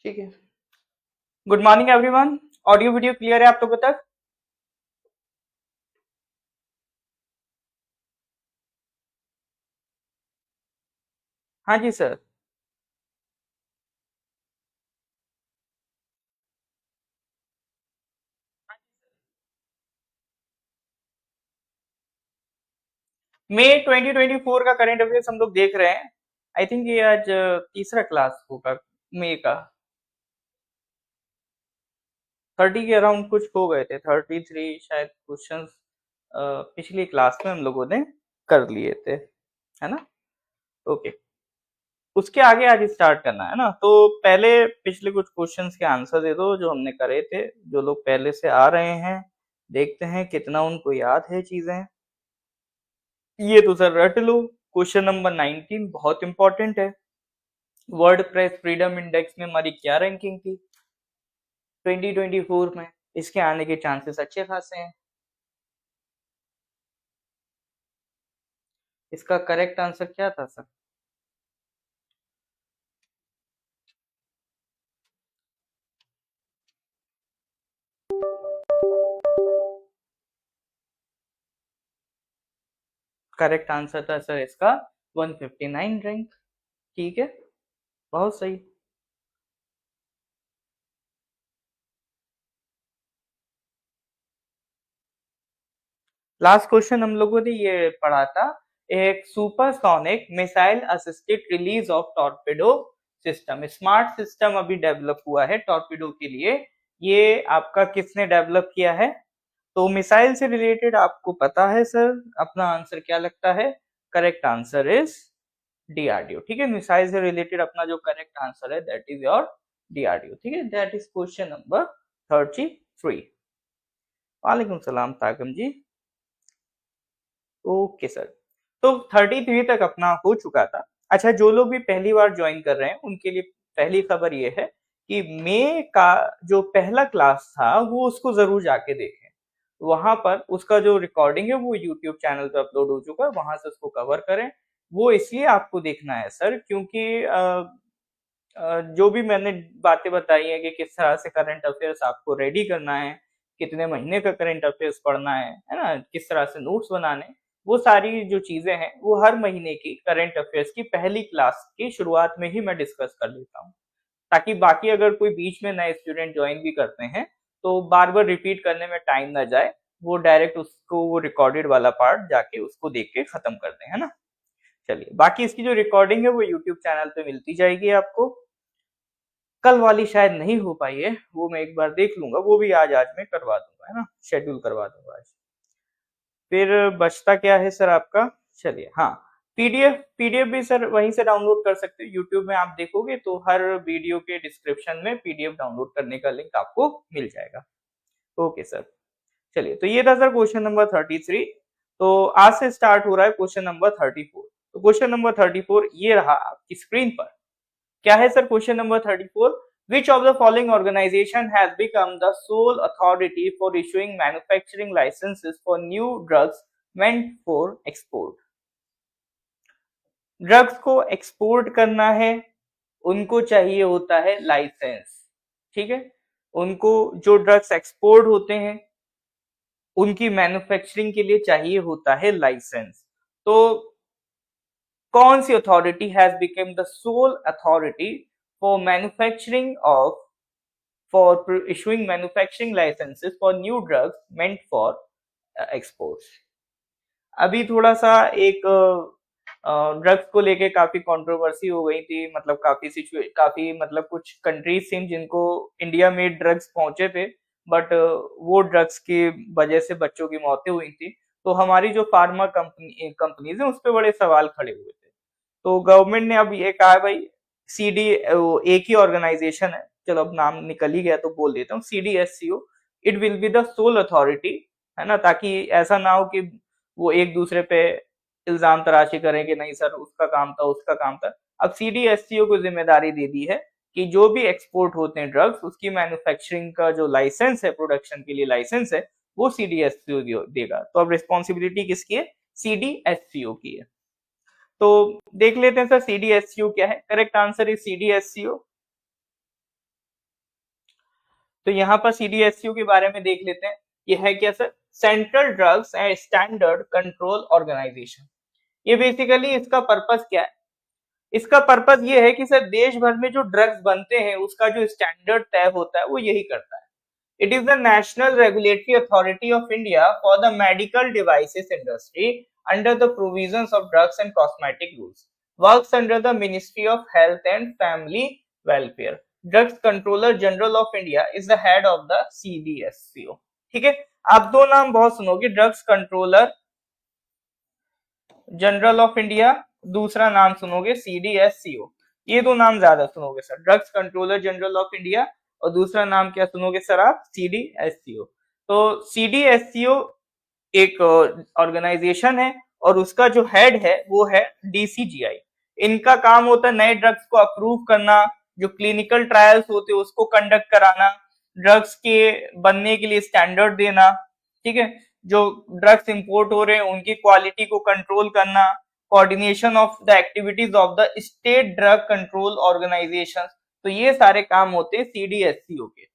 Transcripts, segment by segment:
ठीक है। Good morning everyone. Audio video clear है आप लोगों तक? हाँ जी सर। मई 2024 का करंट अफेयर्स हम लोग देख रहे हैं। आई थिंक ये आज तीसरा क्लास होगा मई का। 30 के अराउंड कुछ हो गए थे, 33 शायद क्वेश्चंस पिछली क्लास में हम लोगों ने कर लिए थे, है ना? ओके। उसके आगे आज स्टार्ट करना है ना, तो पहले पिछले कुछ क्वेश्चंस के आंसर दे दो जो हमने करे थे। जो लोग पहले से आ रहे हैं, देखते हैं कितना उनको याद है चीजें। ये तो सर रट लो। क्वेश्चन नंबर 19 बहुत इंपॉर्टेंट है। वर्ल्ड प्रेस फ्रीडम इंडेक्स में हमारी क्या रैंकिंग थी 2024 में? इसके आने के चांसेस अच्छे खासे हैं। इसका करेक्ट आंसर क्या था सर? करेक्ट आंसर था सर इसका 159 रैंक। ठीक है, बहुत सही। लास्ट क्वेश्चन हम लोगों ने ये पढ़ा था, एक supersonic missile assisted release of torpedo system, smart system अभी डेवलप हुआ है टॉर्पेडो के लिए। ये आपका किसने डेवलप किया है? तो मिसाइल से रिलेटेड आपको पता है सर, अपना आंसर क्या लगता है? Correct answer is DRDO. ठीक है, मिसाइल से रिलेटेड अपना जो करेक्ट आंसर है दैट इज योर डीआरडीओ। ठीक है, दैट इज क्वेश्चन नंबर 33। वालेकुम सलाम ताकम जी। Okay sir. तो 33 तक अपना हो चुका था। अच्छा, जो लोग भी पहली बार ज्वाइन कर रहे हैं उनके लिए पहली खबर ये है कि मई का जो पहला क्लास था वो उसको जरूर जाके देखें। वहां पर उसका जो रिकॉर्डिंग है वो यूट्यूब चैनल पे अपलोड हो चुका है, वहां से उसको कवर करें। वो इसलिए आपको देखना है सर क्योंकि जो भी मैंने बातें बताई है कि किस तरह से करंट अफेयर्स आपको रेडी करना है, कितने महीने का करंट अफेयर्स पढ़ना है ना, किस तरह से नोट्स बनाने, वो सारी जो चीजें हैं वो हर महीने की करंट अफेयर्स की पहली क्लास की शुरुआत में ही मैं डिस्कस कर लेता हूँ, ताकि बाकी अगर कोई बीच में नए स्टूडेंट ज्वाइन भी करते हैं तो बार बार रिपीट करने में टाइम ना जाए, वो डायरेक्ट उसको वो रिकॉर्डेड वाला पार्ट जाके उसको देख के खत्म कर दें, है ना? चलिए, बाकी इसकी जो रिकॉर्डिंग है वो यूट्यूब चैनल पे मिलती जाएगी आपको। कल वाली शायद नहीं हो पाई है, वो मैं एक बार देख लूंगा, वो भी आज मैं करवा दूंगा, है ना, शेड्यूल करवा दूंगा आज। फिर बचता क्या है सर आपका? चलिए, हाँ, पीडीएफ। पीडीएफ भी सर वहीं से डाउनलोड कर सकते हो, यूट्यूब में आप देखोगे तो हर वीडियो के डिस्क्रिप्शन में पीडीएफ डाउनलोड करने का लिंक आपको मिल जाएगा। Okay sir. चलिए, तो ये था सर क्वेश्चन नंबर 33। तो आज से स्टार्ट हो रहा है क्वेश्चन नंबर 34। तो क्वेश्चन नंबर 34 ये रहा आपकी स्क्रीन पर। क्या है sir question number 34? Which of the following organization has become the sole authority for issuing manufacturing licenses for new drugs meant for export? Drugs को एक्सपोर्ट करना है, उनको चाहिए होता है लाइसेंस। ठीक है, उनको जो ड्रग्स एक्सपोर्ट होते हैं उनकी मैन्युफैक्चरिंग के लिए चाहिए होता है लाइसेंस। तो कौन सी authority has become the sole authority for manufacturing of for issuing manufacturing licenses for new drugs meant for exports? अभी थोड़ा सा एक ड्रग्स को लेके काफी कंट्रोवर्सी हो गई थी, मतलब काफी मतलब कुछ कंट्रीज थी जिनको इंडिया में ड्रग्स पहुंचे थे, बट वो ड्रग्स की वजह से बच्चों की मौतें हुई थी। तो हमारी जो फार्मा कंपनीज है उस पर बड़े सवाल खड़े हुए थे। तो गवर्नमेंट ने अब ये कहा है भाई, सीडी एक ही ऑर्गेनाइजेशन है, चलो अब नाम निकल ही गया तो बोल देता हूँ, CDSCO, it will be the sole authority, है ना, ताकि ऐसा ना हो कि वो एक दूसरे पे इल्जाम तराशी करें कि नहीं सर उसका काम था उसका काम था। अब CDSCO को जिम्मेदारी दे दी है कि जो भी एक्सपोर्ट होते हैं ड्रग्स उसकी मैन्युफैक्चरिंग का जो लाइसेंस है, प्रोडक्शन के लिए लाइसेंस है, वो CDSCO देगा। तो अब रिस्पॉन्सिबिलिटी किसकी है? CDSCO की है। तो देख लेते हैं सर CDSCO क्या है। Correct answer is CDSCO। तो यहाँ पर सीडीएसयू के बारे में देख लेते हैं। ये है क्या sir? Central drugs and standard control organisation. ये बेसिकली इसका पर्पस क्या है? इसका पर्पस ये है कि सर देश भर में जो ड्रग्स बनते हैं उसका जो स्टैंडर्ड तय होता है वो यही करता है। It is the national regulatory authority of India for the medical devices industry under the provisions of drugs and cosmetic rules. Works under the Ministry of Health and Family Welfare. Drugs Controller General of India is the head of the CDSCO. ठीक है, आप दो नाम बहुत सुनोगे, drugs controller general of India, दूसरा नाम सुनोगे सीडीएससीओ। ये दो नाम ज्यादा सुनोगे sir, drugs controller general of India और दूसरा नाम क्या सुनोगे सर आप? सीडीएससीओ। तो सीडीएससीओ एक ऑर्गेनाइजेशन है और उसका जो हेड है वो है डीसीजीआई। इनका काम होता है नए ड्रग्स को अप्रूव करना, जो क्लिनिकल ट्रायल्स होते हैं उसको कंडक्ट कराना, ड्रग्स के बनने के लिए स्टैंडर्ड देना, ठीक है, जो ड्रग्स इंपोर्ट हो रहे हैं उनकी क्वालिटी को कंट्रोल करना, coordination of the activities of the state drug control organisation. तो ये सारे काम होते हैं सीडीएससीओ के।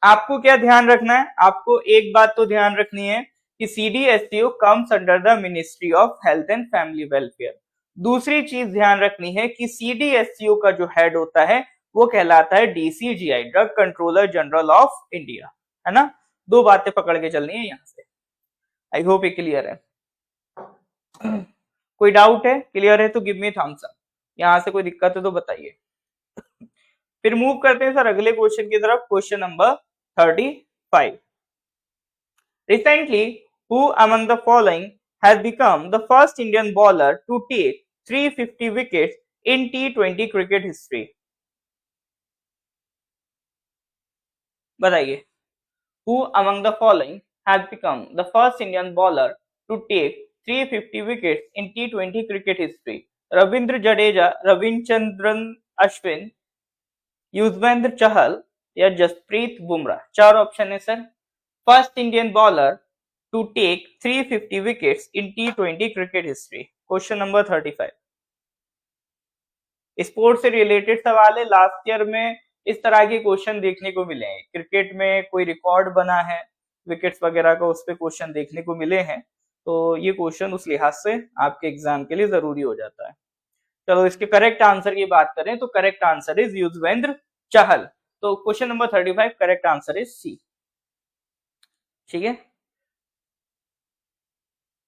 आपको क्या ध्यान रखना है? आपको एक बात तो ध्यान रखनी है कि CDSCO comes under the ministry of health and family welfare. दूसरी चीज ध्यान रखनी है कि सीडीएससीओ का जो हेड होता है वो कहलाता है DCGI, drug controller general of India, है ना। दो बातें पकड़ के चलनी है यहां से। आई होप ये क्लियर है। कोई डाउट है? क्लियर है तो गिव मी थम्स अप। यहां से कोई दिक्कत है तो बताइए। फिर मूव करते हैं सर अगले क्वेश्चन की तरफ, question number 35। Recently, who among the following has become the first Indian bowler to take 350 wickets in T20 cricket history? बताइए, who among the following has become the first Indian bowler to take 350 wickets in T20 cricket history? Ravindra Jadeja, Ravichandran Ashwin, Yuzvendra Chahal या जसप्रीत बुमराह। चार option है sir. First Indian bowler to take 350 wickets in T20 cricket history. Question number 35। Sports से related सवाल है। Last year में इस तरह के क्वेश्चन देखने को मिले हैं। क्रिकेट में कोई रिकॉर्ड बना है विकेट्स वगैरह का, उस पर क्वेश्चन देखने को मिले हैं, तो ये क्वेश्चन उस लिहाज से आपके एग्जाम के लिए जरूरी हो जाता है। चलो इसके करेक्ट आंसर की बात करें तो correct answer is Yuzvendra Chahal. तो question number 35 correct answer is C. ठीक है,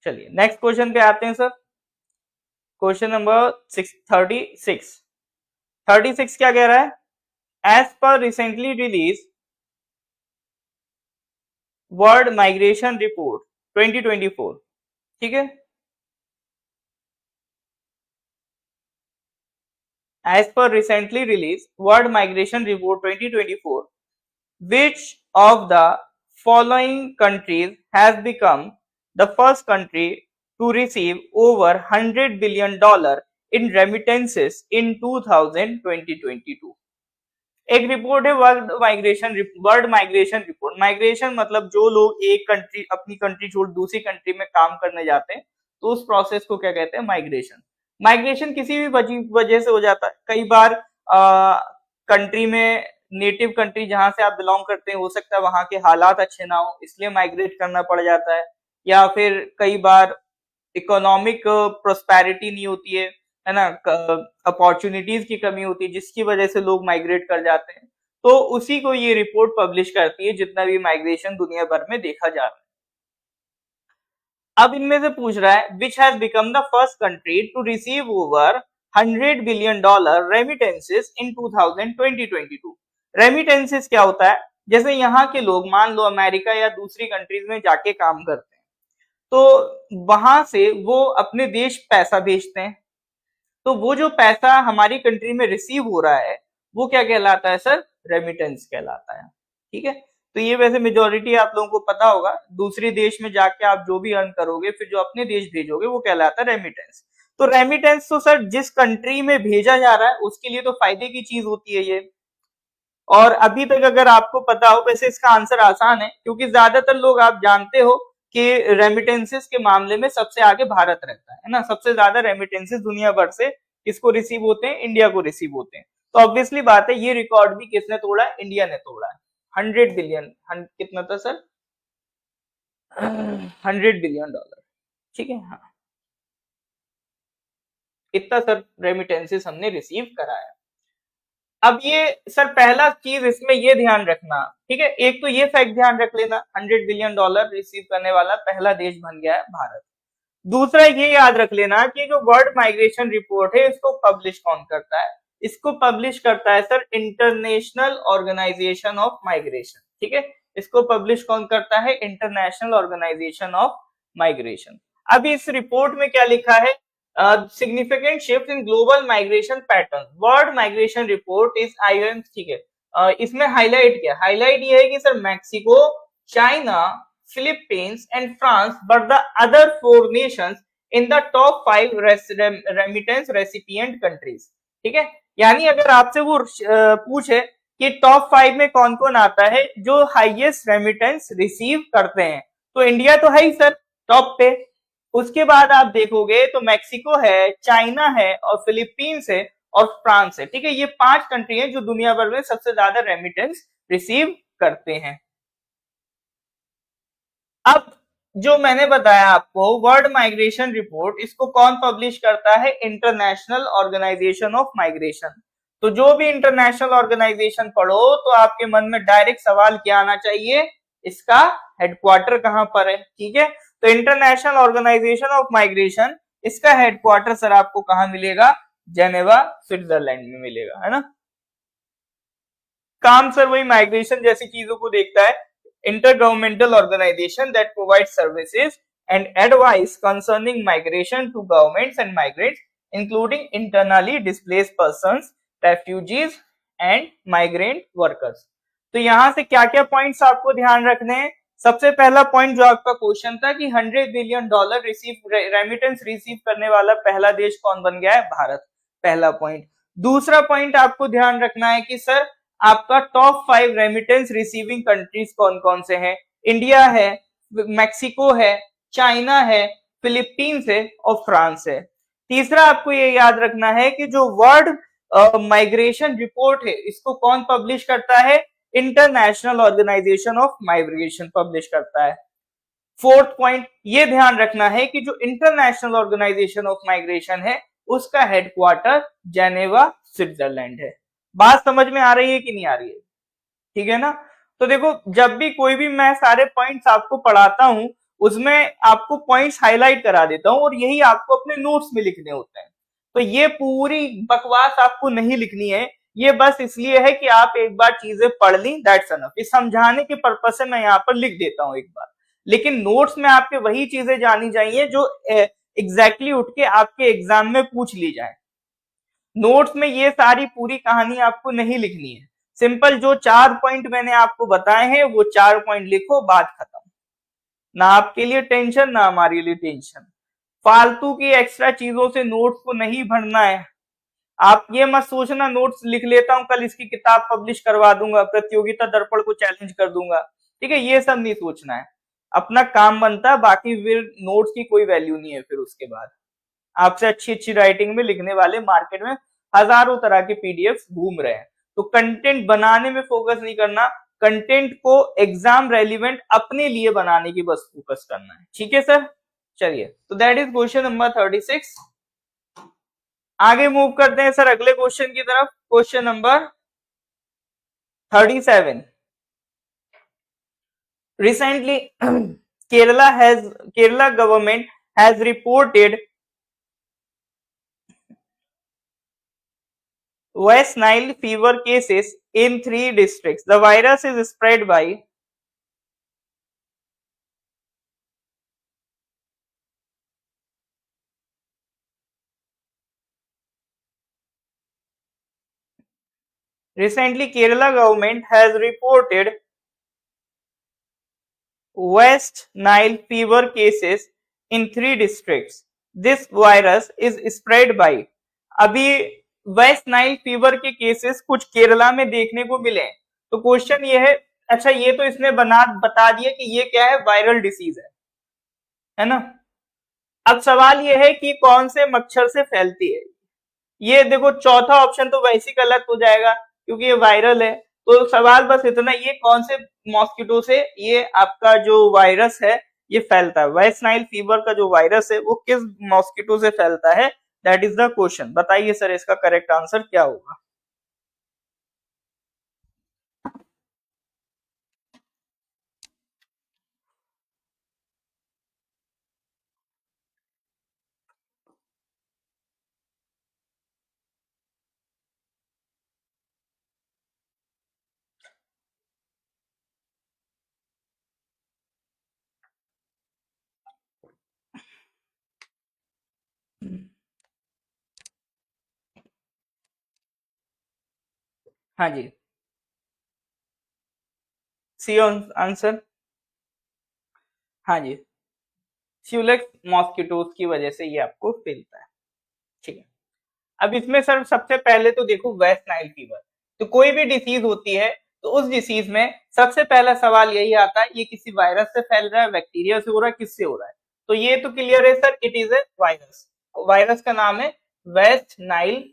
चलिए नेक्स्ट क्वेश्चन पे आते हैं सर। क्वेश्चन नंबर 36 क्या कह रहा है? As per recently release world migration report 2024, ठीक है, as per recently released World Migration Report 2024, which of the following countries has become the first country to receive over $100 billion in remittances in 2022? एक report है world migration report. Migration मतलब जो लोग एक country अपनी country छोड़ दूसरी country में काम करने जाते हैं तो उस प्रोसेस को क्या कहते हैं? माइग्रेशन। माइग्रेशन किसी भी वजह से हो जाता है। कई बार कंट्री में नेटिव कंट्री जहां से आप बिलोंग करते हैं हो सकता है वहां के हालात अच्छे ना हो, इसलिए माइग्रेट करना पड़ जाता है। या फिर कई बार इकोनॉमिक प्रोस्पेरिटी नहीं होती है ना, अपॉर्चुनिटीज की कमी होती है जिसकी वजह से लोग माइग्रेट कर जाते हैं। तो उसी को ये रिपोर्ट पब्लिश करती है जितना भी माइग्रेशन दुनिया भर में देखा जा रहा है। अब इनमें से पूछ रहा है which has become the first country to receive over $100 billion remittances in 2022। Remittances क्या होता है? जैसे यहाँ के लोग मान लो अमेरिका या दूसरी कंट्रीज में जाके काम करते हैं तो वहां से वो अपने देश पैसा भेजते हैं, तो वो जो पैसा हमारी कंट्री में रिसीव हो रहा है वो क्या कहलाता है सर? रेमिटेंस कहलाता है। ठीक है, तो ये वैसे मेजोरिटी आप लोगों को पता होगा। दूसरे देश में जाके आप जो भी अर्न करोगे फिर जो अपने देश भेजोगे वो कहलाता है रेमिटेंस। तो रेमिटेंस तो सर जिस कंट्री में भेजा जा रहा है उसके लिए तो फायदे की चीज होती है ये। और अभी तक अगर आपको पता हो, वैसे इसका आंसर आसान है क्योंकि ज्यादातर लोग आप जानते हो कि रेमिटेंसेस के मामले में सबसे आगे भारत रहता है ना। सबसे ज्यादा रेमिटेंसेस दुनिया भर से किसको रिसीव होते हैं? इंडिया को रिसीव होते हैं। तो ऑब्वियसली बात है ये रिकॉर्ड भी किसने तोड़ा है? इंडिया ने तोड़ा है। 100 बिलियन, कितना था सर? $100 बिलियन, ठीक है। हाँ, इतना सर रेमिटेंसेस हमने रिसीव कराया। अब ये सर पहला चीज इसमें ये ध्यान रखना, ठीक है, एक तो ये फैक्ट ध्यान रख लेना, $100 बिलियन रिसीव करने वाला पहला देश बन गया है भारत। दूसरा ये याद रख लेना कि जो वर्ल्ड माइग्रेशन रिपोर्ट है इसको पब्लिश कौन करता है? इसको पब्लिश करता है sir international organisation of migration, ठीक है। इसको पब्लिश कौन करता है? International organisation of migration. अभी इस रिपोर्ट में क्या लिखा है? Significant shift in global migration pattern, world migration report is IOM, ठीक है। इसमें हाईलाइट क्या? हाईलाइट ये है कि sir Mexico, China, Philippines and France were the other 4 nations in the top 5 remittance recipient countries, ठीक है। यानी अगर आपसे वो पूछे कि टॉप 5 में कौन कौन आता है जो हाईएस्ट रेमिटेंस रिसीव करते हैं, तो इंडिया तो है ही सर टॉप पे। उसके बाद आप देखोगे तो मैक्सिको है, चाइना है और फिलीपींस है और फ्रांस है, ठीक है। ये 5 कंट्री हैं जो दुनिया भर में सबसे ज्यादा रेमिटेंस रिसीव करते हैं। अब जो मैंने बताया आपको वर्ल्ड माइग्रेशन रिपोर्ट, इसको कौन पब्लिश करता है? International organisation of migration. तो जो भी इंटरनेशनल ऑर्गेनाइजेशन पढ़ो तो आपके मन में डायरेक्ट सवाल क्या आना चाहिए? इसका हेडक्वार्टर कहां पर है, ठीक है। तो इंटरनेशनल ऑर्गेनाइजेशन ऑफ माइग्रेशन, इसका हेडक्वार्टर सर आपको कहां मिलेगा? जेनेवा, स्विट्जरलैंड में मिलेगा, है ना। काम सर वही माइग्रेशन जैसी चीजों को देखता है, intergovernmental organization that provides services and advice concerning migration to governments and migrants, including internally displaced persons, refugees and migrant workers। तो यहां से क्या क्या पॉइंट्स आपको ध्यान रखने हैं? सबसे पहला पॉइंट जो आपका क्वेश्चन था कि $100 बिलियन रेमिटेंस रिसीव करने वाला पहला देश कौन बन गया है? भारत, पहला पॉइंट। दूसरा पॉइंट आपको ध्यान रखना है कि सर आपका टॉप 5 रेमिटेंस रिसीविंग कंट्रीज कौन कौन से हैं? इंडिया है, मैक्सिको है, चाइना है, फिलीपींस है और फ्रांस है। तीसरा आपको ये याद रखना है कि जो वर्ल्ड माइग्रेशन रिपोर्ट है इसको कौन पब्लिश करता है? International organisation of migration publish करता है। फोर्थ पॉइंट ये ध्यान रखना है कि जो इंटरनेशनल ऑर्गेनाइजेशन ऑफ माइग्रेशन है उसका हेडक्वार्टर जेनेवा, स्विट्जरलैंड है। बात समझ में आ रही है कि नहीं आ रही है? ठीक है ना। तो देखो जब भी कोई भी मैं सारे पॉइंट्स आपको पढ़ाता हूं उसमें आपको पॉइंट्स हाईलाइट करा देता हूं और यही आपको अपने नोट्स में लिखने होते हैं। तो ये पूरी बकवास आपको नहीं लिखनी है, ये बस इसलिए है कि आप एक बार चीजें पढ़ ली, दैट्स एनफ। ये समझाने के पर्पस से मैं यहाँ पर लिख देता हूं एक बार, लेकिन नोट्स में आपके वही चीजें जानी चाहिए जो एग्जैक्टली उठ के आपके एग्जाम में पूछ ली जाए। नोट्स में ये सारी पूरी कहानी आपको नहीं लिखनी है, सिंपल जो 4 पॉइंट मैंने आपको बताए हैं वो 4 पॉइंट लिखो, बात खत्म। ना आपके लिए टेंशन ना हमारे लिए टेंशन, फालतू की एक्स्ट्रा चीजों से नोट्स को नहीं भरना है। आप ये मत सोचना नोट्स लिख लेता हूं कल इसकी किताब पब्लिश करवा दूंगा, प्रतियोगिता दर्पण को चैलेंज कर दूंगा, ठीक है, ये सब नहीं सोचना है। अपना काम बनता है, बाकी फिर नोट्स की कोई वैल्यू नहीं है। फिर उसके बाद आपसे अच्छी अच्छी राइटिंग में लिखने वाले मार्केट में हजारों तरह के पीडीएफ घूम रहे हैं। तो कंटेंट बनाने में फोकस नहीं करना, कंटेंट को एग्जाम रेलिवेंट अपने लिए बनाने की बस फोकस करना है, ठीक है सर। चलिए, तो दैट इज क्वेश्चन नंबर 36। आगे मूव करते हैं सर अगले क्वेश्चन की तरफ। Question number 37। Recently Kerala government has reported West Nile fever cases in 3 districts. The virus is spread by recently Kerala government has reported West Nile fever cases in 3 districts. This virus is spread by, अभी West Nile fever के cases कुछ केरला में देखने को मिले। तो question ये है, अच्छा ये तो इसने बता दिया कि ये क्या है, वायरल डिसीज है ना। अब सवाल ये है कि कौन से मच्छर से फैलती है। ये देखो चौथा ऑप्शन तो वैसे ही गलत हो जाएगा क्योंकि ये वायरल है। तो सवाल बस इतना, ये कौन से मॉस्किटो से ये आपका जो वायरस है ये फैलता है, वेस्ट नाइल फीवर का जो वायरस है वो किस मॉस्किटो से फैलता है, दैट इज द क्वेश्चन। बताइए सर इसका करेक्ट आंसर क्या होगा। हाँ जी, सी आंसर। हाँ जी, स्यूलेक्स मॉस्किटोज की वजह से ये आपको फैलता है। ठीक है, अब इसमें सर सबसे पहले तो देखो वेस्ट नाइल फीवर, तो कोई भी डिसीज होती है तो उस डिसीज में सबसे पहला सवाल यही आता है ये किसी वायरस से फैल रहा है, बैक्टीरिया से हो रहा है, किससे हो रहा है। तो ये तो क्लियर है sir, it is a virus. Virus का नाम है वेस्ट नाइल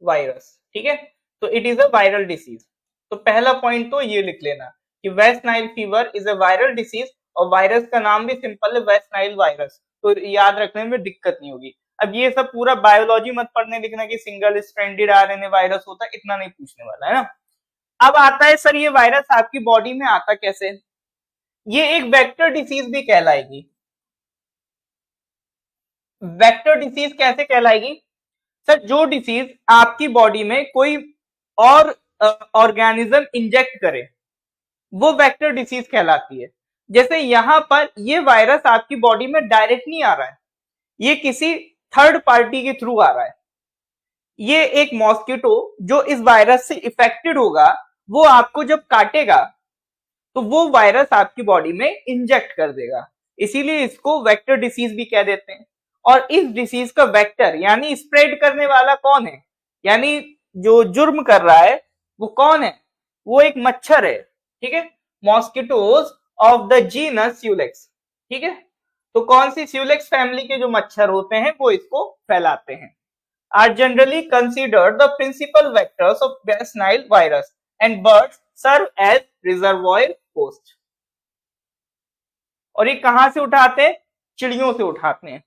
वायरस। ठीक है, तो it is a viral disease. तो पहला पॉइंट तो ये लिख लेना कि West Nile fever is a viral disease, और वायरस का नाम भी सिंपल है वेस्ट नाइल वायरस, तो याद रखने में दिक्कत नहीं होगी। अब ये सब पूरा बायोलॉजी मत पढ़ने लिखना कि सिंगल स्ट्रैंडेड आरएनए वायरस होता है, इतना नहीं पूछने वाला है ना। अब आता है सर ये वायरस आपकी बॉडी में आता कैसे, ये एक वेक्टर डिसीज भी कहलाएगी। वेक्टर डिसीज कैसे कहलाएगी सर, जो डिसीज आपकी बॉडी में कोई और ऑर्गेनिज्म इंजेक्ट करे वो वेक्टर डिसीज कहलाती है। जैसे यहां पर ये वायरस आपकी बॉडी में डायरेक्ट नहीं आ रहा है, ये किसी थर्ड पार्टी के थ्रू आ रहा है। ये एक मॉस्किटो जो इस वायरस से इफेक्टेड होगा वो आपको जब काटेगा तो वो वायरस आपकी बॉडी में इंजेक्ट कर देगा, इसीलिए इसको वेक्टर डिसीज भी कह देते हैं। और इस डिसीज का वेक्टर यानी स्प्रेड करने वाला कौन है, यानी जो जुर्म कर रहा है वो कौन है, वो एक मच्छर है। ठीक है, मॉस्किटोज ऑफ द जीनस स्यूलेक्स। ठीक है, तो कौन सी स्यूलेक्स फैमिली के जो मच्छर होते हैं वो इसको फैलाते हैं, are generally considered the principal vectors of West Nile virus, and birds serve as reservoir host। और ये कहां से उठाते हैं, चिड़ियों से उठाते हैं।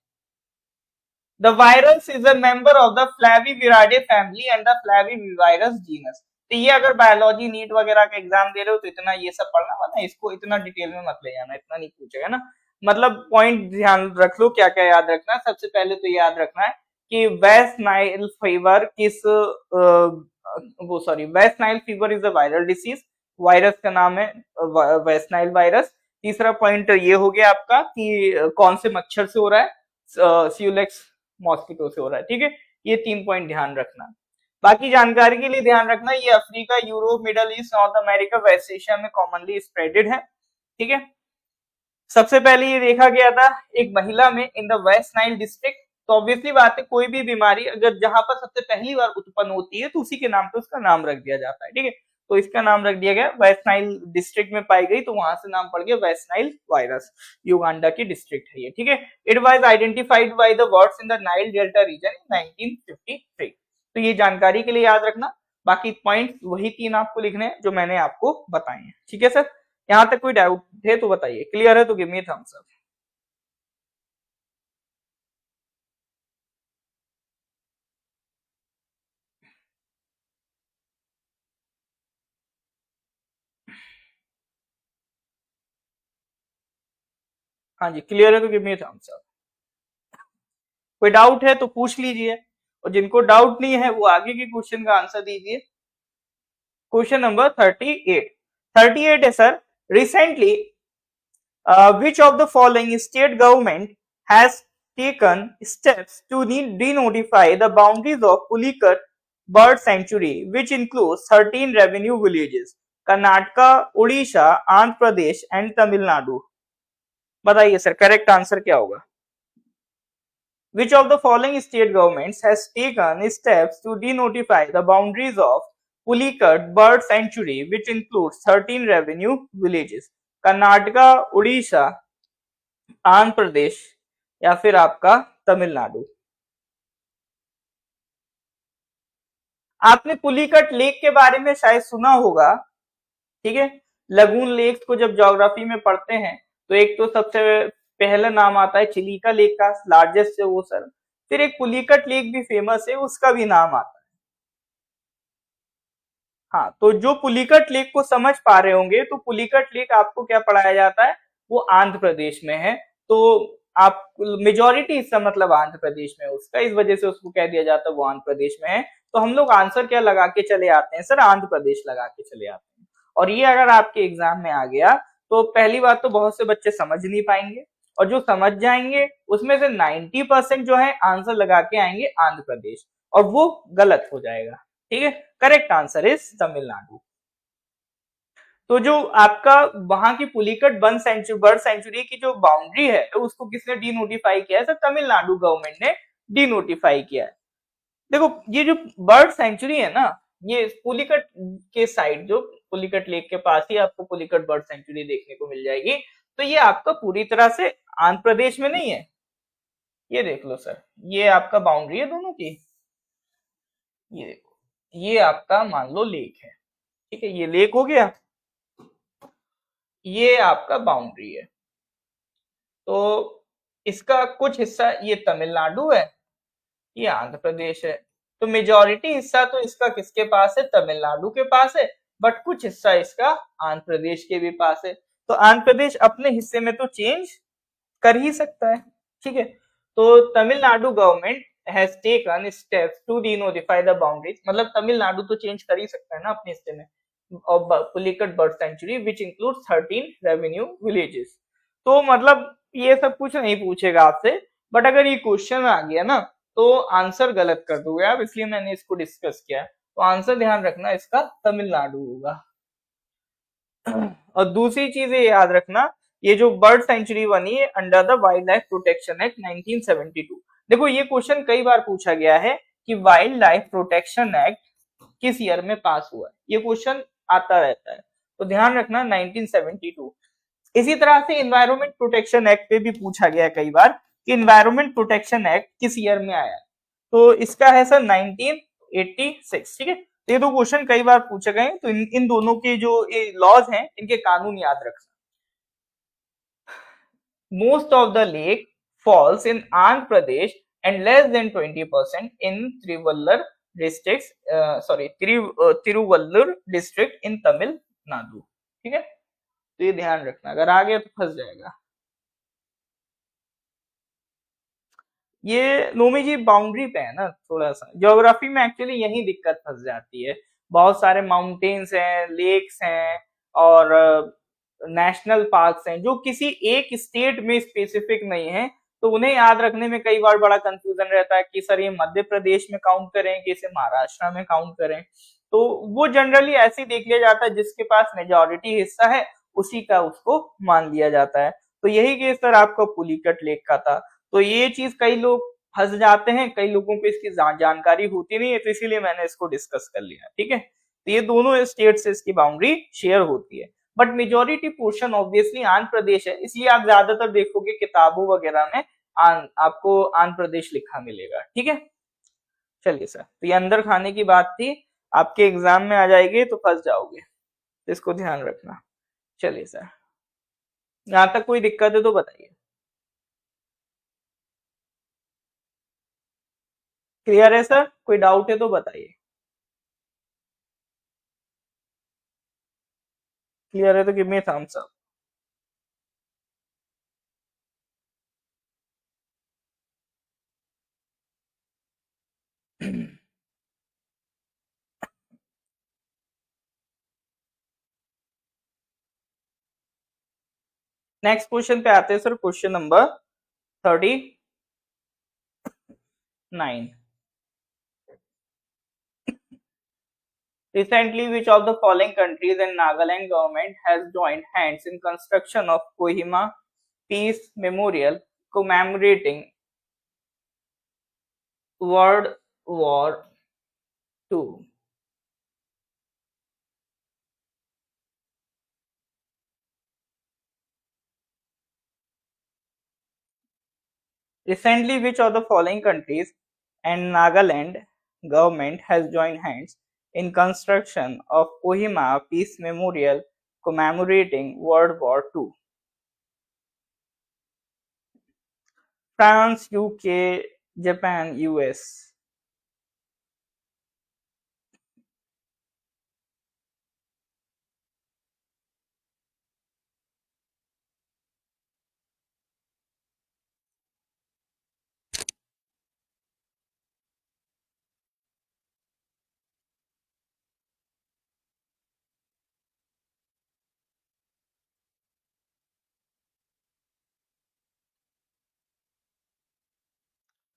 The virus is a member of the Flaviviridae family and the Flavivirus genus। तो ये अगर बायोलॉजी नीट वगैरह का एग्जाम दे रहे हो तो इतना ये सब पढ़ना, वरना इसको इतना डिटेल में मत ले जाना, इतना नहीं पूछेगा ना। मतलब पॉइंट ध्यान रख लो, क्या क्या याद रखना है। सबसे पहले तो याद रखना है कि वेस्ट नाइल फीवर किस वो sorry West Nile fever is a viral disease, virus का नाम है वेस्ट नाइल वायरस। तीसरा पॉइंट ये हो गया आपका कि कौन से मच्छर से हो रहा है, स्यूलेक्स मॉस्किटो से हो रहा है। ठीक है, ये 3 पॉइंट ध्यान रखना। बाकी जानकारी के लिए ध्यान रखना ये Africa, Europe, Middle East, North America, West Asia में कॉमनली स्प्रेडेड है। ठीक है, सबसे पहले ये देखा गया था एक महिला में in the West Nile district. तो ऑब्वियसली बात है कोई भी बीमारी अगर जहां पर सबसे पहली बार उत्पन्न होती है तो उसी के नाम पे उसका नाम रख दिया जाता है। ठीक है, तो इसका नाम रख दिया गया, वेस्ट नाइल डिस्ट्रिक्ट में पाई गई तो वहां से नाम पड़ गया वेस्ट नाइल वायरस, युगांडा की डिस्ट्रिक्ट है ये। ठीक है, it was identified by the birds in the Nile delta region in 1953। तो ये जानकारी के लिए याद रखना, बाकी पॉइंट्स वही 3 आपको लिखने हैं जो मैंने आपको बताए हैं। ठीक है सर, यहां तक कोई डाउट है तो बताइए, क्लियर है तो गिव मी थम्स अप। हाँ जी, क्लियर है तो गिव मी थम्स अप। कोई डाउट है तो पूछ लीजिए, और जिनको डाउट नहीं है वो आगे के क्वेश्चन का आंसर दीजिए। Question number 38। 38 है sir, recently which of the following state government has taken steps to denotify the boundaries of Pulicat bird sanctuary, which includes 13 revenue villages, Karnataka, Odisha, Andhra Pradesh and Tamil Nadu। बताइए sir correct answer क्या होगा। Which of the following state governments has taken steps to denotify the boundaries of Pulicat bird sanctuary, which includes 13 revenue villages? Karnataka, Orissa, Andhra Pradesh या फिर आपका तमिलनाडु। आपने Pulicat lake के बारे में शायद सुना होगा, ठीक है। लगून लेक्स को जब ज्योग्राफी में पढ़ते हैं तो एक तो सबसे पहला नाम आता है चिलिका लेक का, लार्जेस्ट है वो सर। फिर एक पुलिकट लेक भी फेमस है, उसका भी नाम आता है। हाँ, तो जो पुलिकट लेक को समझ पा रहे होंगे, तो पुलिकट लेक आपको क्या पढ़ाया जाता है, वो आंध्र प्रदेश में है। तो आप मेजोरिटी हिस्सा मतलब आंध्र प्रदेश में है उसका, इस वजह से उसको कह दिया जाता है वो आंध्र प्रदेश में है। तो हम लोग आंसर क्या लगा के चले आते हैं सर, आंध्र प्रदेश लगा के चले आते हैं। और ये अगर आपके एग्जाम में आ गया तो पहली बात तो बहुत से बच्चे समझ नहीं पाएंगे, और जो समझ जाएंगे उसमें से 90% जो है आंसर लगा के आएंगे आंध्र प्रदेश, और वो गलत हो जाएगा। ठीक है, करेक्ट आंसर इज तमिलनाडु। तो जो आपका वहां की पुलिकट बर्ड सेंचुरी की जो बाउंड्री है, तो उसको किसने डी नोटिफाई किया है सर, तमिलनाडु गवर्नमेंट ने डी नोटिफाई किया है। देखो ये जो बर्ड सेंचुरी है ना, ये पुलिकट के साइड, जो पुलिकट लेक के पास ही आपको पुलिकट बर्ड सेंचुरी देखने को मिल जाएगी। तो ये आपका पूरी तरह से आंध्र प्रदेश में नहीं है। ये देख लो सर, ये आपका बाउंड्री है दोनों की। ये देखो, ये आपका मान लो लेक है, ठीक है, ये लेक हो गया, ये आपका बाउंड्री है। तो इसका कुछ हिस्सा ये तमिलनाडु है, ये आंध्र प्रदेश है। तो मेजोरिटी हिस्सा तो इसका किसके पास है, तमिलनाडु के पास है, बट कुछ हिस्सा इसका आंध्र प्रदेश के भी पास है। तो आंध्र प्रदेश अपने हिस्से में तो चेंज कर ही सकता है। ठीक है, तो Tamil Nadu government has taken steps to denotify the boundaries, मतलब तमिलनाडु तो चेंज कर ही सकता है ना अपने हिस्से में, of Pulicat bird sanctuary which include 13 revenue villages. तो मतलब ये सब कुछ नहीं पूछेगा आपसे, बट अगर ये क्वेश्चन आ गया ना तो आंसर गलत कर दोगे आप, इसलिए मैंने इसको डिस्कस किया। तो आंसर ध्यान रखना इसका तमिलनाडु होगा। और दूसरी चीज ये याद रखना, ये जो बर्ड सेंचुरी बनी है under the wild life protection act 1972। देखो ये क्वेश्चन कई बार पूछा गया है कि वाइल्ड लाइफ प्रोटेक्शन एक्ट किस ईयर में पास हुआ है, ये क्वेश्चन आता रहता है, तो ध्यान रखना 1972। इसी तरह से इन्वायरमेंट प्रोटेक्शन एक्ट पे भी पूछा गया कई बार कि इन्वायरमेंट प्रोटेक्शन एक्ट किस ईयर में आया, तो इसका है सर 1986। ठीक है, तो ये दो क्वेश्चन कई बार पूछे गए, तो इन दोनों के जो लॉज हैं इनके कानून याद रखना। Most of the lake falls in Andhra Pradesh and less than 20% in Tiruvallur districts, Tiruvallur district in Tamil Nadu। ठीक है, तो ये ध्यान रखना, अगर आ गया तो फंस जाएगा। ये नोमी जी बाउंड्री पे है ना, थोड़ा सा ज्योग्राफी में एक्चुअली यही दिक्कत फंस जाती है। बहुत सारे माउंटेन्स हैं, लेक्स हैं, और नेशनल पार्क्स हैं जो किसी एक स्टेट में स्पेसिफिक नहीं है, तो उन्हें याद रखने में कई बार बड़ा कंफ्यूजन रहता है कि सर ये मध्य प्रदेश में काउंट करें कि इसे महाराष्ट्र में काउंट करें। तो वो जनरली ऐसे ही देख लिया जाता है, जिसके पास मेजोरिटी हिस्सा है उसी का उसको मान लिया जाता है। तो यही केस सर आपका पुलिकट लेक का था। तो ये चीज कई लोग फंस जाते हैं, कई लोगों को इसकी जानकारी होती नहीं है, तो इसीलिए मैंने इसको डिस्कस कर लिया। ठीक है, तो ये दोनों स्टेट से इसकी बाउंड्री शेयर होती है, but majority portion obviously Andhra Pradesh है, इसलिए आप ज्यादातर देखोगे किताबों वगैरह में आपको आंध्र प्रदेश लिखा मिलेगा। ठीक है, चलिए सर, तो ये अंदर खाने की बात थी, आपके एग्जाम में आ जाएगी तो फंस जाओगे, तो इसको ध्यान रखना। चलिए सर, यहाँ तक कोई दिक्कत है तो बताइए। क्लियर है सर, कोई डाउट है तो बताइए। क्लियर है तो give me thumbs up. Next question पे आते हैं sir, question number 39। Recently, which of the following countries and Nagaland government has joined hands in construction of Kohima Peace Memorial commemorating World War II? Recently, which of the following countries and Nagaland government has joined hands in construction of Kohima Peace Memorial commemorating World War II. France, UK, Japan, US.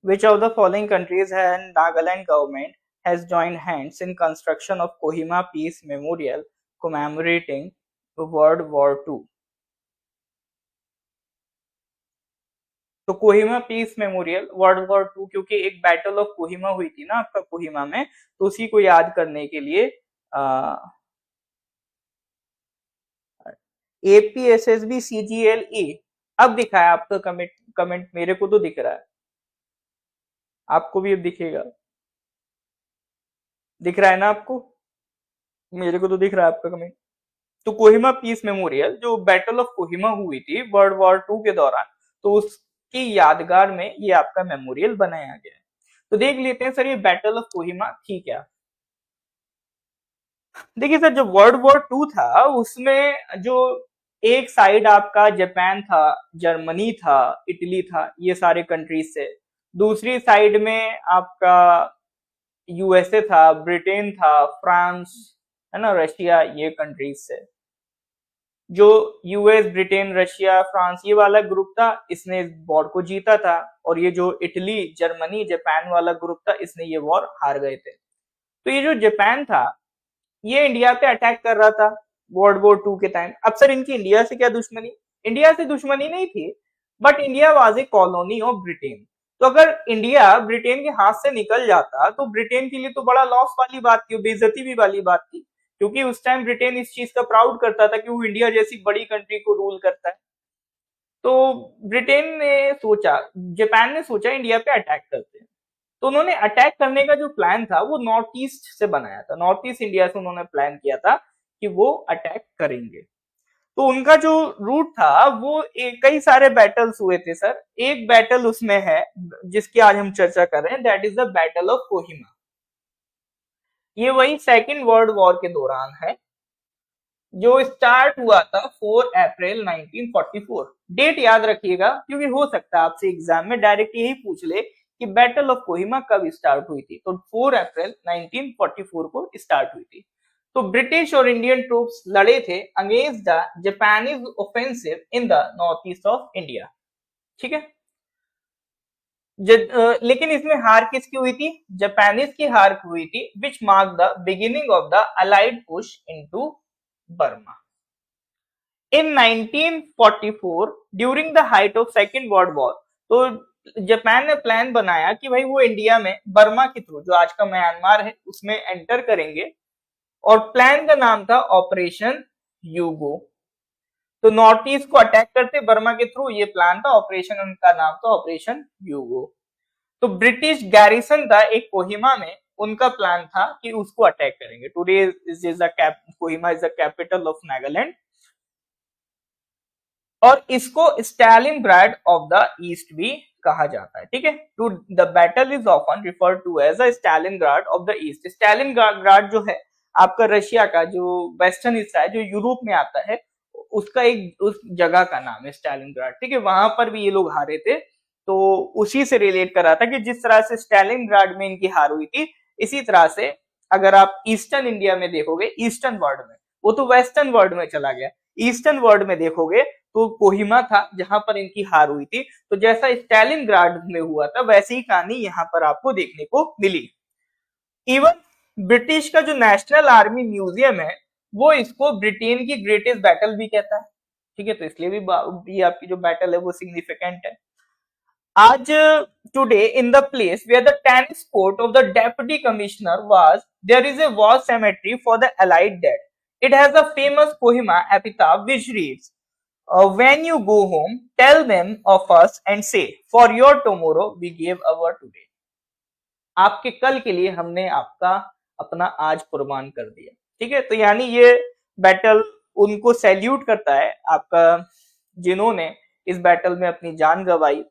Which of the following countries and Nagaland government has joined hands in construction of Kohima Peace Memorial commemorating World War II? तो Kohima peace memorial World War Two, क्योंकि एक battle of Kohima हुई थी ना आपका कोहिमा में, तो उसी को याद करने के लिए APSSB CGLE अब दिखा है आपका कमेंट, मेरे को तो दिख रहा है, आपको भी अब दिखेगा, दिख रहा है ना आपको? मेरे को तो दिख रहा है आपका कमेंट। तो कोहिमा पीस मेमोरियल जो बैटल ऑफ कोहिमा हुई थी वर्ल्ड वॉर टू के दौरान, तो उसकी यादगार में ये आपका मेमोरियल बनाया गया है। तो देख लेते हैं सर ये बैटल ऑफ कोहिमा थी क्या। देखिए सर, जो वर्ल्ड वॉर टू था उसमें जो एक साइड आपका जापान था, जर्मनी था, इटली था, ये सारे कंट्रीज से, दूसरी साइड में आपका यूएसए था, ब्रिटेन था, फ्रांस है ना, रशिया, ये कंट्रीज से। जो यूएस, ब्रिटेन, रशिया, फ्रांस ये वाला ग्रुप था, इसने इस वॉर को जीता था, और ये जो इटली, जर्मनी, जापान वाला ग्रुप था, इसने ये वॉर हार गए थे। तो ये जो जापान था ये इंडिया पे अटैक कर रहा था वर्ल्ड वॉर टू के टाइम। अब सर इनकी इंडिया से क्या दुश्मनी? इंडिया से दुश्मनी नहीं थी, but India was a colony of Britain. तो अगर इंडिया ब्रिटेन के हाथ से निकल जाता तो ब्रिटेन के लिए तो बड़ा लॉस वाली बात थी, बेइज्जती भी वाली बात थी, क्योंकि उस टाइम ब्रिटेन इस चीज का प्राउड करता था कि वो इंडिया जैसी बड़ी कंट्री को रूल करता है। तो ब्रिटेन ने सोचा, जापान ने सोचा इंडिया पे अटैक करते हैं, तो उन्होंने अटैक करने का जो प्लान था वो नॉर्थ ईस्ट से बनाया था, नॉर्थ ईस्ट इंडिया से उन्होंने प्लान किया था कि वो अटैक करेंगे। तो उनका जो रूट था वो कई सारे बैटल्स हुए थे सर, एक बैटल उसमें है जिसकी आज हम चर्चा कर रहे हैं, that is the battle of Kohima. ये वही सेकेंड वर्ल्ड वॉर के दौरान है, जो स्टार्ट हुआ था 4 अप्रैल 1944। डेट याद रखिएगा, क्योंकि हो सकता है आपसे एग्जाम में डायरेक्ट यही पूछ ले कि बैटल ऑफ कोहिमा कब स्टार्ट हुई थी, तो 4 अप्रैल 1944 को स्टार्ट हुई थी। तो ब्रिटिश और इंडियन ट्रूप्स लड़े थे against the Japanese offensive in the north east of India, ठीक है। लेकिन इसमें हार किसकी हुई थी? जापानीज की हार हुई थी, which mark the beginning of the allied push into Burma. In 1944 during the height of second world war, तो जापान ने प्लान बनाया कि भाई वो इंडिया में बर्मा के थ्रू, जो आज का म्यांमार है, उसमें एंटर करेंगे, और प्लान का नाम था ऑपरेशन यूगो। तो नॉर्थ ईस्ट को अटैक करते बर्मा के थ्रू, ये प्लान था, ऑपरेशन उनका नाम था ऑपरेशन यूगो। तो ब्रिटिश गैरिसन था एक कोहिमा में, उनका प्लान था कि उसको अटैक करेंगे। Today is the Kohima is the capital of Nagaland, और इसको स्टालिनग्राड ऑफ द ईस्ट भी कहा जाता है, ठीक है। To the battle is often referred to as the Stalingrad of the East. Stalingrad जो है आपका रशिया का जो वेस्टर्न हिस्सा है, जो यूरोप में आता है, उसका एक उस जगह का नाम है स्टालिनग्राड, ठीक है। वहां पर भी ये लोग हारे थे, तो उसी से रिलेट कर रहा था कि जिस तरह से स्टालिनग्राड में इनकी हार हुई थी, इसी तरह से अगर आप ईस्टर्न इंडिया में देखोगे, ईस्टर्न वर्ल्ड में, वो तो वेस्टर्न वर्ल्ड में चला गया, ईस्टर्न वर्ल्ड में देखोगे तो कोहिमा था जहां पर इनकी हार हुई थी। तो जैसा स्टालिनग्राड में हुआ था, वैसी ही कहानी यहाँ पर आपको देखने को मिली। इवन ब्रिटिश का जो नेशनल आर्मी म्यूजियम है, वो इसको ब्रिटेन की ग्रेटेस्ट बैटल भी कहता है, ठीक है। तो इसलिए भी ये आपकी जो बैटल है वो सिग्निफिकेंट है। आज today in the place where the tennis court of the deputy commissioner was, there is a war cemetery for the allied dead. It has a famous Kohima epitaph which reads, when you go home, tell them of us and say, for your tomorrow we gave our today. आपके कल के लिए हमने आपका अपना आज कुर्बान कर दिया, ठीक है। तो यानी ये बैटल उनको सैल्यूट करता है आपका, जिन्होंने इस बैटल में अपनी जान गंवाई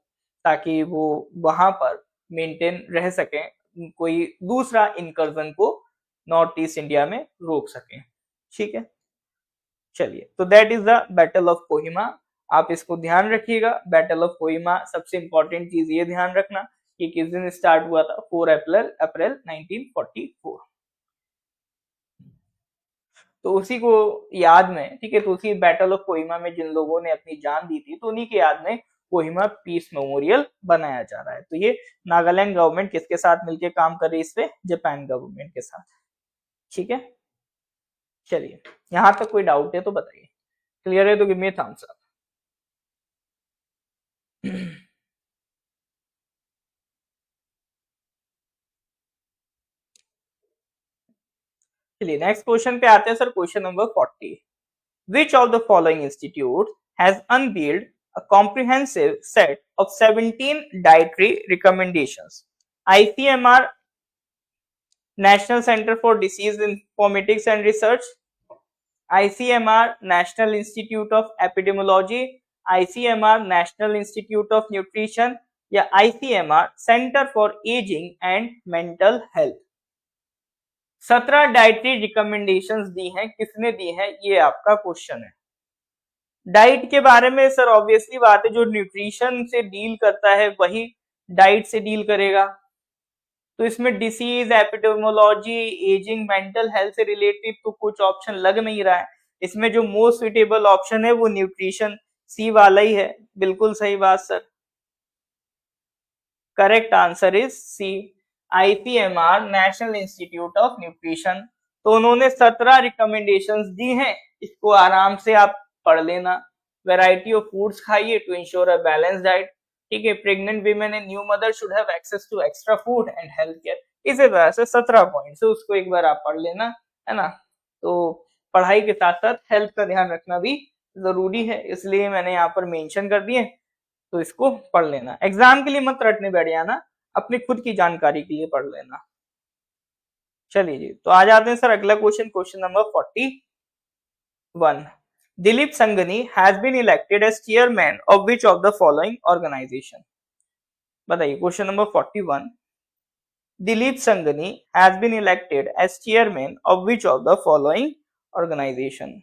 ताकि वो वहां पर मेंटेन रह सके, कोई दूसरा इनकर्जन को नॉर्थ ईस्ट इंडिया में रोक सके। ठीक है, चलिए, तो that is the battle of Kohima. आप इसको ध्यान रखिएगा, बैटल ऑफ कोहिमा। सबसे इंपॉर्टेंट चीज ये ध्यान रखना कि किस दिन स्टार्ट हुआ था, 4 अप्रैल 1944। तो उसी को याद में, ठीक है, तो उसी बैटल ऑफ कोहिमा में जिन लोगों ने अपनी जान दी थी, तो उन्हीं के याद में कोहिमा पीस मेमोरियल बनाया जा रहा है। तो ये नागालैंड गवर्नमेंट किसके साथ मिलकर काम कर रही है इस पे? जापान गवर्नमेंट के साथ। ठीक है, चलिए, यहां तक कोई डाउट है तो बताइए। क्लियर है तो गिव मी थम्स अप। चलिए, नेक्स्ट क्वेश्चन पे आते हैं sir. Question number 40, which of the following institute has unveiled a comprehensive set of 17 dietary recommendations? ICMR, National Center for Disease Informatics and Research, ICMR, National Institute of Epidemiology, ICMR, National Institute of Nutrition या ICMR, Center for Aging and Mental Health। 17 dietary recommendations दी हैं, किसने दी हैं, ये आपका question है। Diet के बारे में सर ऑब्वियसली बात है, जो न्यूट्रिशन से डील करता है वही डाइट से डील करेगा। तो इसमें disease, epidemiology, ageing, mental health से रिलेटेड तो कुछ ऑप्शन लग नहीं रहा है। इसमें जो मोस्ट सुटेबल ऑप्शन है वो न्यूट्रिशन, सी वाला ही है। बिल्कुल सही बात sir, correct answer is C, ICMR, national institute of nutrition. तो उन्होंने 17 रिकमेंडेशंस दी हैं, इसको आराम से आप पढ़ लेना। वैरायटी ऑफ फूड्स खाइए to ensure a balance diet. ठीक है, pregnant women and new mother should have access to extra food and health care. इसी तरह से 17 पॉइंट्स है, उसको एक बार आप पढ़ लेना, है ना। तो पढ़ाई के साथ साथ हेल्थ का ध्यान रखना भी जरूरी है, इसलिए मैंने यहाँ पर मेंशन कर दिए। तो इसको पढ़ लेना, एग्जाम के लिए मत रटने बैठ जाना, अपनी खुद की जानकारी के लिए पढ़ लेना। चलिए जी, तो आ जाते हैं सर अगला question, question number 41। Dilip Sanghani has been elected as chairman of which of the following organization? बताइए, question number 41, Dilip Sanghani has been elected as chairman of which of the following organization?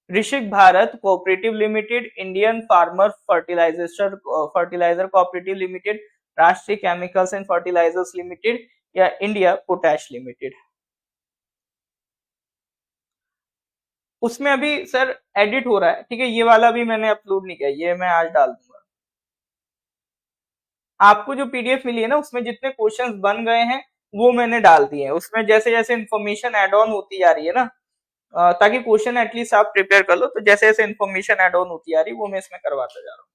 Krishak Bharat cooperative limited, Indian farmer fertilizer cooperative limited, Rashtriya chemicals and fertilizers limited या India potash limited? उसमें अभी sir edit हो रहा है, ठीक है, ये वाला भी मैंने अपलोड नहीं किया, ये मैं आज डाल दूंगा। आपको जो पीडीएफ मिली है ना, उसमें जितने क्वेश्चंस बन गए हैं वो मैंने डाल दिए हैं। उसमें जैसे जैसे इन्फॉर्मेशन एड ऑन होती जा रही है ना, ताकि क्वेश्चन एटलीस्ट आप प्रिपेयर कर लो, तो जैसे जैसे इन्फॉर्मेशन एड ऑन होती आ रही है वो मैं इसमें करवाता जा रहा हूँ।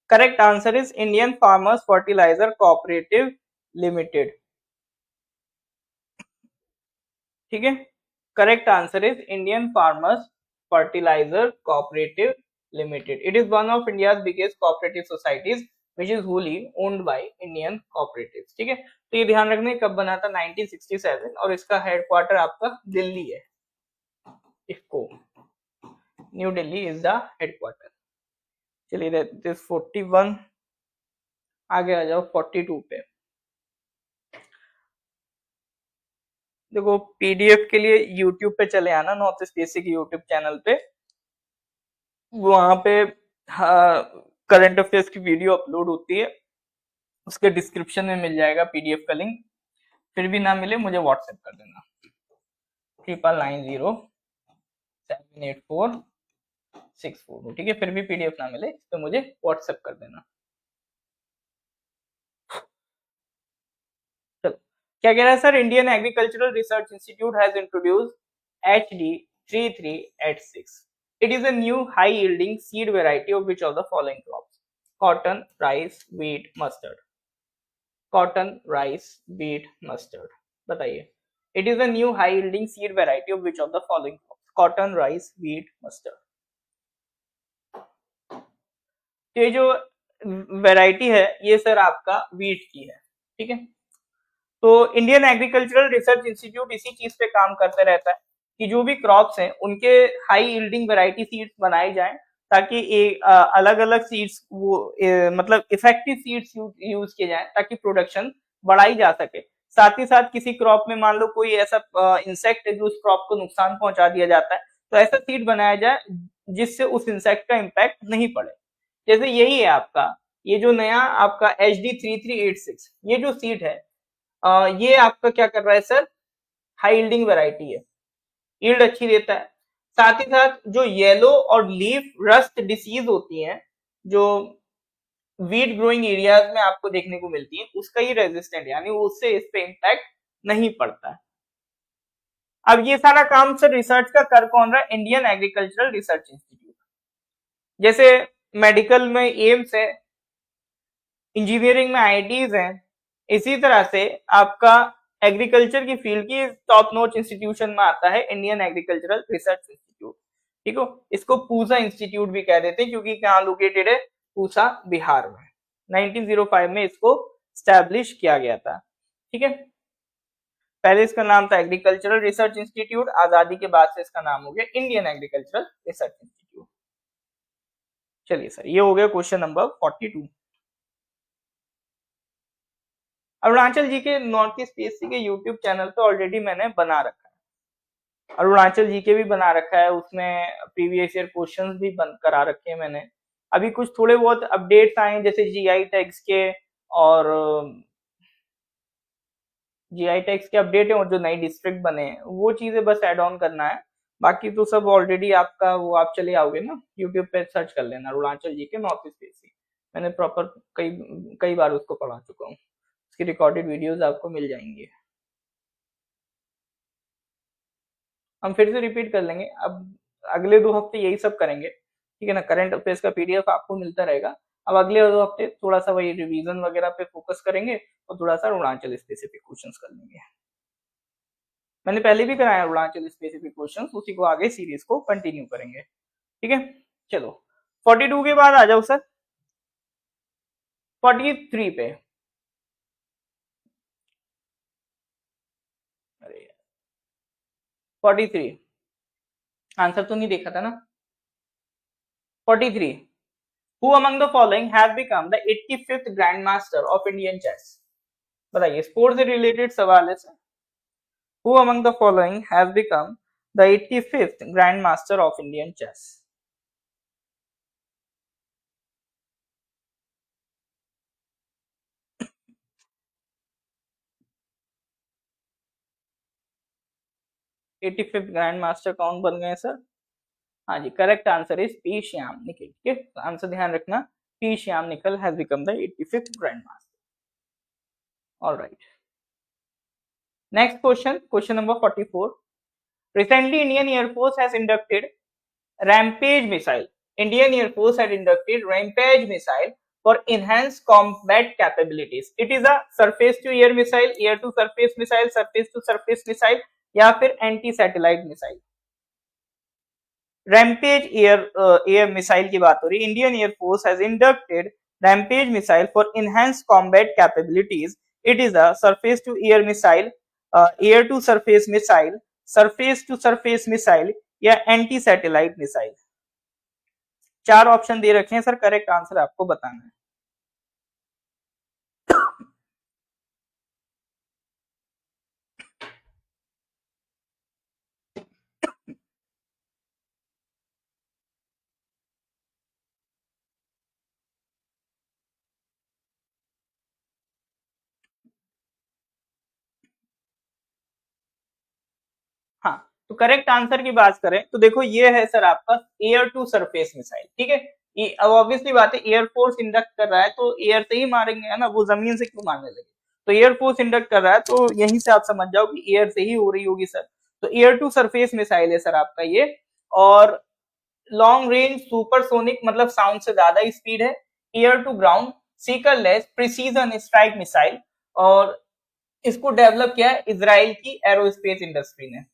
Correct answer is Indian farmers fertiliser cooperative limited. ठीक है, correct answer is Indian farmers fertiliser cooperative limited. It is one of India's biggest cooperative societies which is wholly owned by Indian cooperatives। ठीक है, तो ये ध्यान रखने कब बना था, 1967, और इसका हेडक्वार्टर आपका दिल्ली है। इसको new Delhi is the headquarter. चलिए, दिस 41, आगे आ जाओ 42 पे। देखो, पीडीएफ के लिए यूट्यूब पे चले आना, north east basic YouTube channel पे, वहां पे करंट अफेयर्स की वीडियो अपलोड होती है, उसके डिस्क्रिप्शन में मिल जाएगा पीडीएफ का लिंक। फिर भी ना मिले मुझे व्हाट्सएप कर देना, 99078464। ठीक है, फिर भी पीडीएफ ना मिले तो मुझे व्हाट्सएप कर देना। चलो, क्या कह रहा है sir, Indian agricultural research institute has introduced HD3386। It is a new high yielding seed variety of which of the following crops? Cotton, rice, wheat, mustard. Cotton, rice, wheat, mustard, बताइए। It is a new high yielding seed variety of which of the following? Cotton, rice, wheat, mustard. तो ये जो variety है ये sir आपका wheat की है, ठीक है। तो इंडियन एग्रीकल्चरल रिसर्च इंस्टीट्यूट इसी चीज पे काम करते रहता है कि जो भी क्रॉप्स हैं उनके हाई यील्डिंग वैरायटी सीड्स बनाए जाएं, ताकि अलग अलग सीड्स वो मतलब इफेक्टिव सीड्स यूज किए जाएं ताकि प्रोडक्शन बढ़ाई जा सके। साथ ही साथ किसी क्रॉप में मान लो कोई ऐसा इंसेक्ट है जो उस क्रॉप को नुकसान पहुंचा दिया जाता है, तो ऐसा सीड बनाया जाए जिससे उस इंसेक्ट का इम्पैक्ट नहीं पड़े। जैसे यही है आपका ये जो नया आपका HD3386 ये जो सीड है, ये आपका क्या कर रहा है सर, हाई यील्डिंग वैरायटी है, यील्ड अच्छी देता है। साथ ही साथ जो येलो और लीफ रस्ट डिसीज होती है जो वीट ग्रोइंग एरियाज में आपको देखने को मिलती है, उसका ही रेजिस्टेंट, यानी उससे इस पे इम्पैक्ट नहीं पड़ता है। अब ये सारा काम सर रिसर्च का कर कौन रहा है? Indian agricultural research institute. जैसे मेडिकल में एम्स है, इंजीनियरिंग में आईआईटीज हैं, इसी तरह से आपका एग्रीकल्चर की फील्ड की टॉप नोच इंस्टीट्यूशन में आता है इंडियन एग्रीकल्चरल रिसर्च इंस्टीट्यूट, ठीक है। इसको पूसा इंस्टीट्यूट भी कह देते हैं क्योंकि कहाँ लोकेटेड है? पूसा, बिहार में। 1905 में इसको स्टैब्लिश किया गया था, ठीक है। पहले इसका नाम था एग्रीकल्चरल रिसर्च इंस्टीट्यूट, आजादी के बाद से इसका नाम हो गया इंडियन एग्रीकल्चरल रिसर्च इंस्टीट्यूट। चलिए सर, ये हो गया क्वेश्चन नंबर 42। अरुणाचल जी के नॉर्थ ईस्ट पीएससी के यूट्यूब चैनल पे ऑलरेडी मैंने बना रखा है, अरुणाचल जी के भी बना रखा है, उसमें प्रीवियस ईयर क्वेश्चंस भी बन करा रखे हैं मैंने। अभी कुछ थोड़े बहुत अपडेट्स आए हैं जैसे जीआई टैग्स के, और जीआई टैग्स के अपडेट है और जो नई डिस्ट्रिक्ट बने हैं वो चीजें बस एड ऑन करना है। बाकी तो सब ऑलरेडी आपका वो आप चले आओगे ना यूट्यूब पे सर्च कर लेना अरुणाचल जी के नॉर्थ ईस्ट पीएससी, मैंने प्रॉपर कई कई बार उसको पढ़ा चुका हूँ, उसकी रिकॉर्डेड वीडियोस आपको मिल जाएंगी। हम फिर से रिपीट कर लेंगे, अब अगले 2 हफ्ते यही सब करेंगे, ठीक है ना। करंट अफेयर्स का पीडीएफ आपको मिलता रहेगा। अब अगले 2 हफ्ते थोड़ा सा वही रिवीजन वगैरह पे फोकस करेंगे और थोड़ा सा अरुणाचल स्पेसिफिक क्वेश्चंस कर लेंगे। मैंने पहले भी कराया अरुणाचल स्पेसिफिक क्वेश्चंस, उसी को आगे सीरीज को कंटिन्यू करेंगे, ठीक है। चलो 42 के बाद आ जाओ सर 43 पे। अरे 43 आंसर तो नहीं देखा था ना। 43 Who among the following have become the 85th Grandmaster of Indian chess? बताइए, स्पोर्ट्स से रिलेटेड सवाल है sir. Who among the following has become the 85th Grandmaster of Indian chess? Eighty fifth grand master कौन बन गए sir? हाँ जी, correct answer is P Shyam Nikhil, ठीक है। आंसर ध्यान रखना, P Shyam Nikhil has become the 85th grand master. All right, next question, question number 44। Recently, Indian Air Force has inducted Rampage missile. Indian Air Force had inducted Rampage missile for enhanced combat capabilities. It is a surface to air missile, air to surface missile या फिर anti satellite missile. Rampage air missile की बात हो रही है। Indian air force has inducted Rampage missile for enhanced combat capabilities. It is a surface to air missile, air to surface missile या anti satellite missile. 4 option दे रखे हैं sir, correct answer आपको बताना है। हाँ, तो करेक्ट आंसर की बात करें तो देखो ये है सर आपका एयर टू सरफेस मिसाइल, ठीक है। ये अब ऑब्वियसली बात है, एयरफोर्स इंडक्ट कर रहा है तो एयर से ही मारेंगे, है ना, वो जमीन से क्यों मारने लगे। तो एयरफोर्स इंडक्ट कर रहा है तो यहीं से आप समझ जाओ कि एयर से ही हो रही होगी सर। तो एयर टू सरफेस मिसाइल है सर आपका ये, और लॉन्ग रेंज सुपरसोनिक मतलब साउंड से ज्यादा स्पीड है। Air to ground seekerless precision strike missile, और इसको डेवलप किया है इजराइल की एरोस्पेस इंडस्ट्री ने।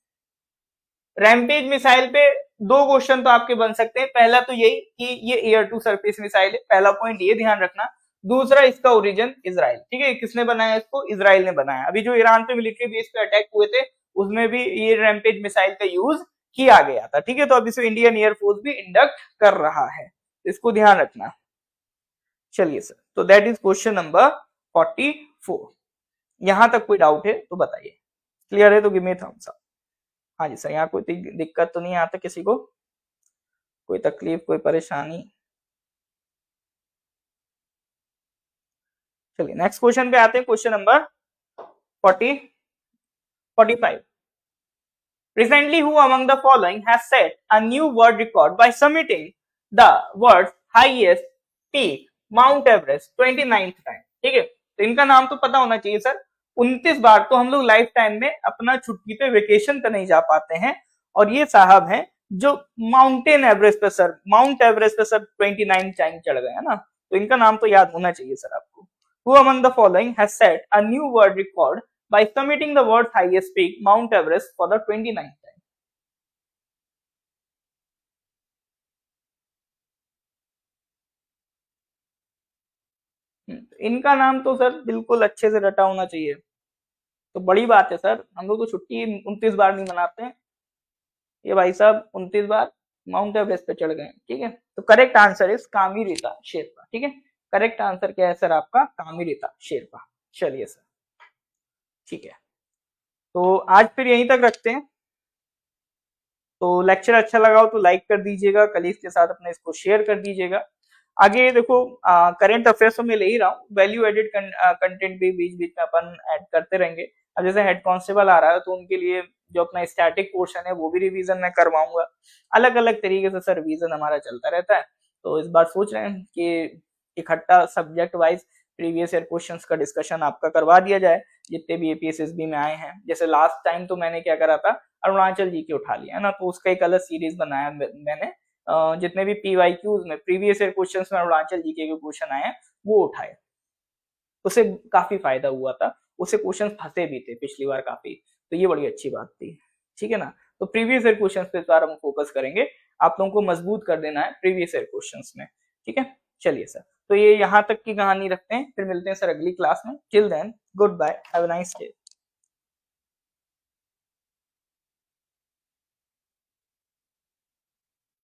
रैमपेज मिसाइल पे दो क्वेश्चन तो आपके बन सकते हैं, पहला तो यही कि ये एयर टू सरफेस मिसाइल है, पहला पॉइंट ये ध्यान रखना। दूसरा, इसका ओरिजिन इजराइल, ठीक है, किसने बनाया इसको, इजराइल ने बनाया। अभी जो ईरान पे मिलिट्री बेस पे अटैक हुए थे उसमें भी ये रैमपेज मिसाइल का यूज किया गया था, ठीक है। तो अब इसे इंडियन एयरफोर्स भी इंडक्ट कर रहा है, इसको ध्यान रखना। चलिए सर, तो दैट इज क्वेश्चन नंबर 44। यहां तक कोई डाउट है तो बताइए, क्लियर है तो गिव मी थम्स अप। हाँ जी सर, यहाँ कोई दिक्कत तो नहीं आता किसी को, कोई तकलीफ कोई परेशानी? चलिए नेक्स्ट क्वेश्चन पे आते हैं, question number 45। Recently, who among the following has set a new world record by summiting the world's highest peak, Mount Everest, 29th time? ठीक है, तो इनका नाम तो पता होना चाहिए सर। 29 बार तो हम लोग लाइफ टाइम में अपना छुट्टी पे वेकेशन पे नहीं जा पाते हैं, और ये साहब हैं जो माउंटेन एवरेस्ट पे सर, माउंट एवरेस्ट पे सर 29 टाइम चढ़ गए, है ना। तो इनका नाम तो याद होना चाहिए सर आपको। Who among the following has set a new world record by summiting the world's highest peak, Mount Everest, for the 29th time? इनका नाम तो सर बिल्कुल अच्छे से रटा होना चाहिए, तो बड़ी बात है सर, हम लोग तो छुट्टी 29 बार नहीं मनाते हैं, ये भाई साहब 29 बार माउंट एवरेस्ट पे चढ़ गए, ठीक है। तो करेक्ट आंसर इज कामिरीता शेरपा, ठीक है। करेक्ट आंसर क्या है सर आपका, कामिरीता शेरपा। चलिए सर, ठीक है, तो आज फिर यहीं तक रखते हैं। तो लेक्चर अच्छा लगा हो तो लाइक कर दीजिएगा, कलीग्स के साथ अपने इसको शेयर कर दीजिएगा। आगे देखो, करंट अफेयर्स में ले ही रहा हूँ, वैल्यू एडेड कंटेंट भी बीच बीच में अपन ऐड करते रहेंगे। अब जैसे हेड कांस्टेबल आ रहा है तो उनके लिए जो अपना स्टैटिक पोर्शन है वो भी रिवीजन मैं करवाऊंगा। अलग अलग तरीके से सर रिवीजन हमारा चलता रहता है। तो इस बार सोच रहे हैं कि इकट्ठा subject wise previous year questions का डिस्कशन आपका करवा दिया जाए, जितने भी एपीएसएसबी में आए हैं। जैसे लास्ट टाइम तो मैंने क्या करा था, अरुणाचल जी के उठा लिया है ना, तो उसका एक अलग सीरीज बनाया मैंने। जितने भी पीवाईक्यूज में प्रीवियस ईयर क्वेश्चंस में अरुणाचल जी के क्वेश्चन आए हैं वो उठाए, उसे काफी फायदा हुआ था, उसे क्वेश्चन फंसे भी थे पिछली बार काफी, तो ये बड़ी अच्छी बात थी, ठीक है ना। तो प्रीवियस ईयर क्वेश्चन पे इस बार हम फोकस करेंगे, आप लोगों को मजबूत कर देना है प्रीवियस ईयर क्वेश्चंस में, ठीक है। चलिए सर, तो ये यहाँ तक की कहानी रखते हैं, फिर मिलते हैं सर अगली क्लास में। Till then goodbye, have a nice day.